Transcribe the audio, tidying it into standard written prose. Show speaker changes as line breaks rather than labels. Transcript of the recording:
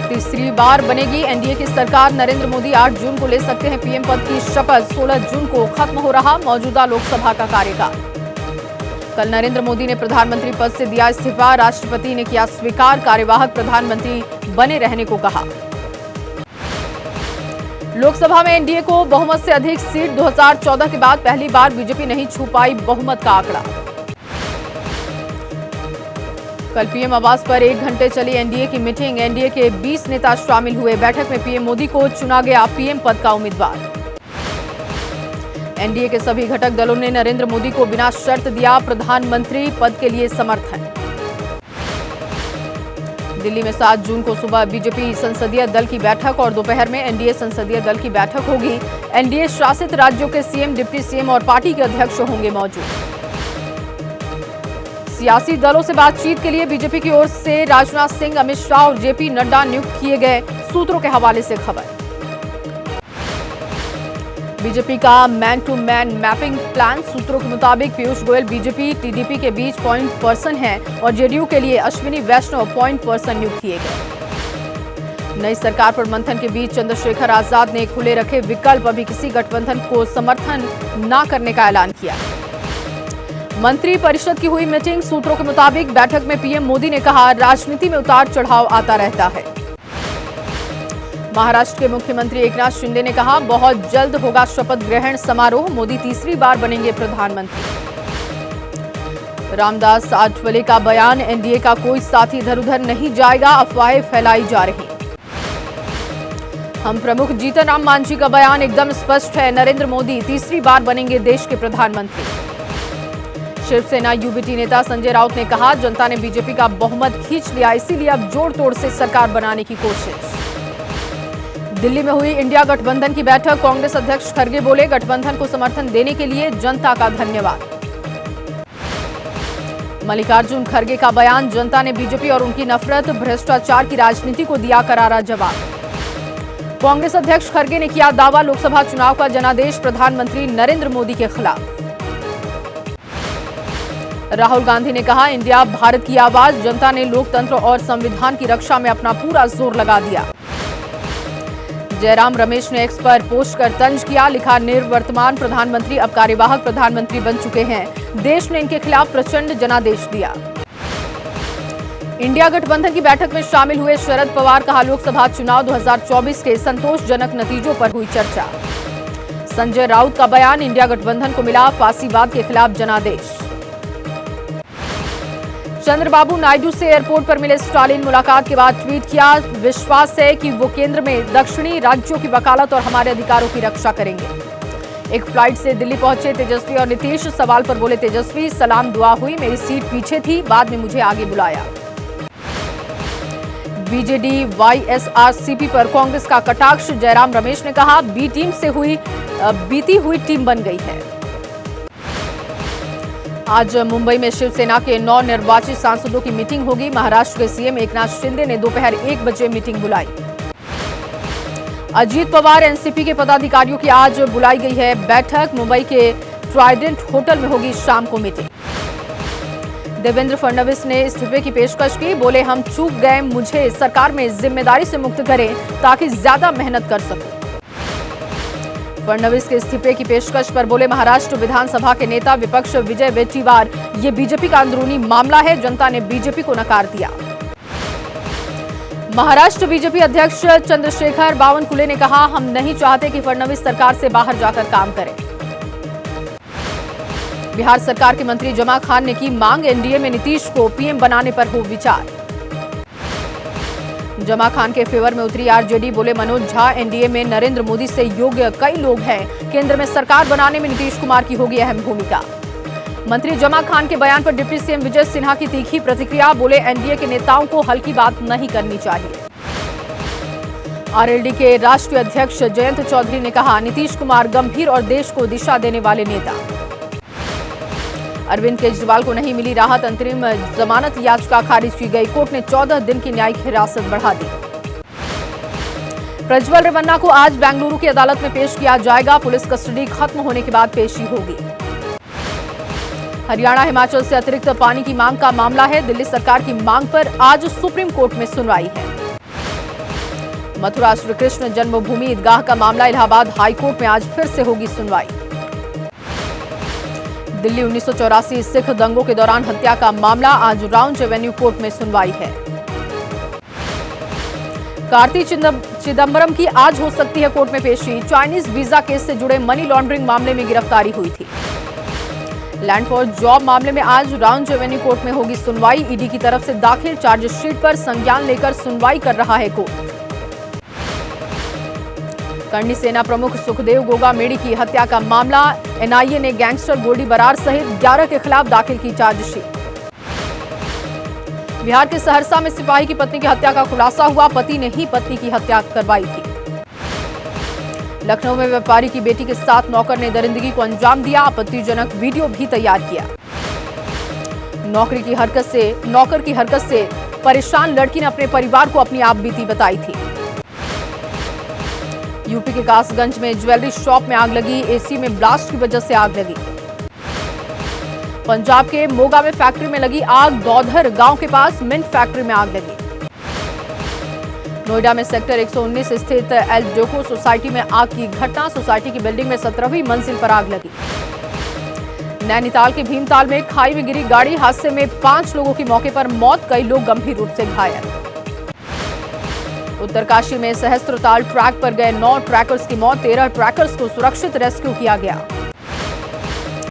तीसरी बार बनेगी एनडीए की सरकार। नरेंद्र मोदी 8 जून को ले सकते हैं पीएम पद की शपथ। 16 जून को खत्म हो रहा मौजूदा लोकसभा का कार्यकाल। कल नरेंद्र मोदी ने प्रधानमंत्री पद से दिया इस्तीफा। राष्ट्रपति ने किया स्वीकार। कार्यवाहक प्रधानमंत्री बने रहने को कहा। लोकसभा में एनडीए को बहुमत से अधिक सीट। 2014 के बाद पहली बार बीजेपी नहीं छू पाई बहुमत का आंकड़ा। कल पीएम आवास पर 1 घंटे चली एनडीए की मीटिंग। एनडीए के 20 नेता शामिल हुए। बैठक में पीएम मोदी को चुना गया पीएम पद का उम्मीदवार। एनडीए के सभी घटक दलों ने नरेंद्र मोदी को बिना शर्त दिया प्रधानमंत्री पद के लिए समर्थन। दिल्ली में 7 जून को सुबह बीजेपी संसदीय दल की बैठक और दोपहर में एनडीए संसदीय दल की बैठक होगी। एनडीए शासित राज्यों के सीएम, डिप्टी सीएम और पार्टी के अध्यक्ष होंगे मौजूद। सियासी दलों से बातचीत के लिए बीजेपी की ओर से राजनाथ सिंह, अमित शाह और जेपी नड्डा नियुक्त किए गए। सूत्रों के हवाले से खबर। बीजेपी का man to man mapping plan. सूत्रों के मुताबिक पीयूष गोयल बीजेपी टीडीपी के बीच पॉइंट पर्सन हैं और जेडीयू के लिए अश्विनी वैष्णव पॉइंट पर्सन नियुक्त किए गए। नई सरकार पर मंथन के बीच चंद्रशेखर आजाद ने खुले रखे विकल्प। अभी किसी गठबंधन को समर्थन न करने का ऐलान किया। मंत्री परिषद की हुई मीटिंग। सूत्रों के मुताबिक बैठक में पीएम मोदी ने कहा, राजनीति में उतार चढ़ाव आता रहता है। महाराष्ट्र के मुख्यमंत्री एकनाथ शिंदे ने कहा, बहुत जल्द होगा शपथ ग्रहण समारोह। मोदी तीसरी बार बनेंगे प्रधानमंत्री। रामदास आठवले का बयान, एनडीए का कोई साथी इधर उधर नहीं जाएगा, अफवाहें फैलाई जा रही। हम प्रमुख जीतन राम मांझी का बयान एकदम स्पष्ट है, नरेंद्र मोदी तीसरी बार बनेंगे देश के प्रधानमंत्री। शिवसेना यूबीटी नेता संजय राउत ने कहा, जनता ने बीजेपी का बहुमत खींच लिया, इसीलिए अब जोड़ तोड़ से सरकार बनाने की कोशिश। दिल्ली में हुई इंडिया गठबंधन की बैठक। कांग्रेस अध्यक्ष खड़गे बोले, गठबंधन को समर्थन देने के लिए जनता का धन्यवाद। मल्लिकार्जुन खड़गे का बयान, जनता ने बीजेपी और उनकी नफरत, भ्रष्टाचार की राजनीति को दिया करारा जवाब। कांग्रेस अध्यक्ष खड़गे ने किया दावा, लोकसभा चुनाव का जनादेश प्रधानमंत्री नरेंद्र मोदी के खिलाफ। राहुल गांधी ने कहा, इंडिया भारत की आवाज, जनता ने लोकतंत्र और संविधान की रक्षा में अपना पूरा जोर लगा दिया। जयराम रमेश ने एक्स पर पोस्ट कर तंज किया, लिखा, निवर्तमान प्रधानमंत्री अब कार्यवाहक प्रधानमंत्री बन चुके हैं। देश ने इनके खिलाफ प्रचंड जनादेश दिया। इंडिया गठबंधन की बैठक में शामिल हुए शरद पवार, कहा, लोकसभा चुनाव 2024 के संतोषजनक नतीजों पर हुई चर्चा। संजय राउत का बयान, इंडिया गठबंधन को मिला फांसीवाद के खिलाफ जनादेश। चंद्रबाबू नायडू से एयरपोर्ट पर मिले स्टालिन, मुलाकात के बाद ट्वीट किया, विश्वास है कि वो केंद्र में दक्षिणी राज्यों की वकालत और हमारे अधिकारों की रक्षा करेंगे। एक फ्लाइट से दिल्ली पहुंचे तेजस्वी और नीतीश। सवाल पर बोले तेजस्वी, सलाम दुआ हुई, मेरी सीट पीछे थी, बाद में मुझे आगे बुलाया। बीजेडी वाईएसआरसीपी पर कांग्रेस का कटाक्ष। जयराम रमेश ने कहा, बी टीम से बीती हुई टीम बन गई है। आज मुंबई में शिवसेना के 9 निर्वाचित सांसदों की मीटिंग होगी। महाराष्ट्र के सीएम एकनाथ शिंदे ने दोपहर 1 बजे मीटिंग बुलाई। अजीत पवार, एनसीपी के पदाधिकारियों की आज बुलाई गई है बैठक। मुंबई के ट्राइडेंट होटल में होगी शाम को मीटिंग। देवेंद्र फडणवीस ने इस्तीफे की पेशकश की, बोले, हम चूक गए, मुझे सरकार में जिम्मेदारी से मुक्त करें ताकि ज्यादा मेहनत कर सकूं। फडणवीस के इस्तीफे की पेशकश पर बोले महाराष्ट्र विधानसभा के नेता विपक्ष विजय वेट्टीवार, ये बीजेपी का अंदरूनी मामला है, जनता ने बीजेपी को नकार दिया। महाराष्ट्र बीजेपी अध्यक्ष चंद्रशेखर बावनकुले ने कहा, हम नहीं चाहते कि फडणवीस सरकार से बाहर जाकर काम करें। बिहार सरकार के मंत्री जमा खान ने की मांग, एनडीए में नीतीश को पीएम बनाने पर हो विचार। जमा खान के फेवर में उतरी आरजेडी, बोले मनोज झा, एनडीए में नरेंद्र मोदी से योग्य कई लोग हैं, केंद्र में सरकार बनाने में नीतीश कुमार की होगी अहम भूमिका। मंत्री जमा खान के बयान पर डिप्टी सीएम विजय सिन्हा की तीखी प्रतिक्रिया, बोले एनडीए के नेताओं को हल्की बात नहीं करनी चाहिए। आरएलडी के राष्ट्रीय अध्यक्ष जयंत चौधरी ने कहा, नीतीश कुमार गंभीर और देश को दिशा देने वाले नेता। अरविंद केजरीवाल को नहीं मिली राहत, अंतरिम जमानत याचिका खारिज की गई। कोर्ट ने 14 दिन की न्यायिक हिरासत बढ़ा दी। प्रज्वल रेवन्ना को आज बेंगलुरु की अदालत में पेश किया जाएगा। पुलिस कस्टडी खत्म होने के बाद पेशी होगी। हरियाणा हिमाचल से अतिरिक्त पानी की मांग का मामला है। दिल्ली सरकार की मांग पर आज सुप्रीम कोर्ट में सुनवाई है। मथुरा श्री कृष्ण जन्मभूमि ईदगाह का मामला इलाहाबाद हाईकोर्ट में आज फिर से होगी सुनवाई। दिल्ली 1984 सिख दंगों के दौरान हत्या का मामला आज राउंड एवेन्यू कोर्ट में सुनवाई है। कार्ति चिदंबरम की आज हो सकती है कोर्ट में पेशी। चाइनीज वीजा केस से जुड़े मनी लॉन्ड्रिंग मामले में गिरफ्तारी हुई थी। लैंड फॉर जॉब मामले में आज राउंड एवेन्यू कोर्ट में होगी सुनवाई। ईडी की तरफ से दाखिल चार्जशीट पर संज्ञान लेकर सुनवाई कर रहा है कोर्ट। करनी सेना प्रमुख सुखदेव गोगामेडी की हत्या का मामला, एनआईए ने गैंगस्टर गोल्डी बरार सहित 11 के खिलाफ दाखिल की चार्जशीट। बिहार के सहरसा में सिपाही की पत्नी की हत्या का खुलासा हुआ। पति ने ही पत्नी की हत्या करवाई थी। लखनऊ में व्यापारी की बेटी के साथ नौकर ने दरिंदगी को अंजाम दिया। आपत्तिजनक वीडियो भी तैयार किया। नौकर की हरकत से परेशान लड़की ने अपने परिवार को अपनी आपबीती बताई थी। यूपी के कासगंज में ज्वेलरी शॉप में आग लगी। एसी में ब्लास्ट की वजह से आग लगी। पंजाब के मोगा में फैक्ट्री में लगी आग। दौधर गांव के पास मिंट फैक्ट्री में आग लगी। नोएडा में सेक्टर 119 स्थित एल्डोको सोसाइटी में आग की घटना। सोसाइटी की बिल्डिंग में 17वीं मंजिल पर आग लगी। नैनीताल के भीमताल में खाई में गिरी गाड़ी। हादसे में 5 लोगों की मौके पर मौत, कई लोग गंभीर रूप से घायल। उत्तरकाशी में सहस्त्रताल ट्रैक पर गए 9 ट्रैकर्स की मौत। 13 ट्रैकर्स को सुरक्षित रेस्क्यू किया गया।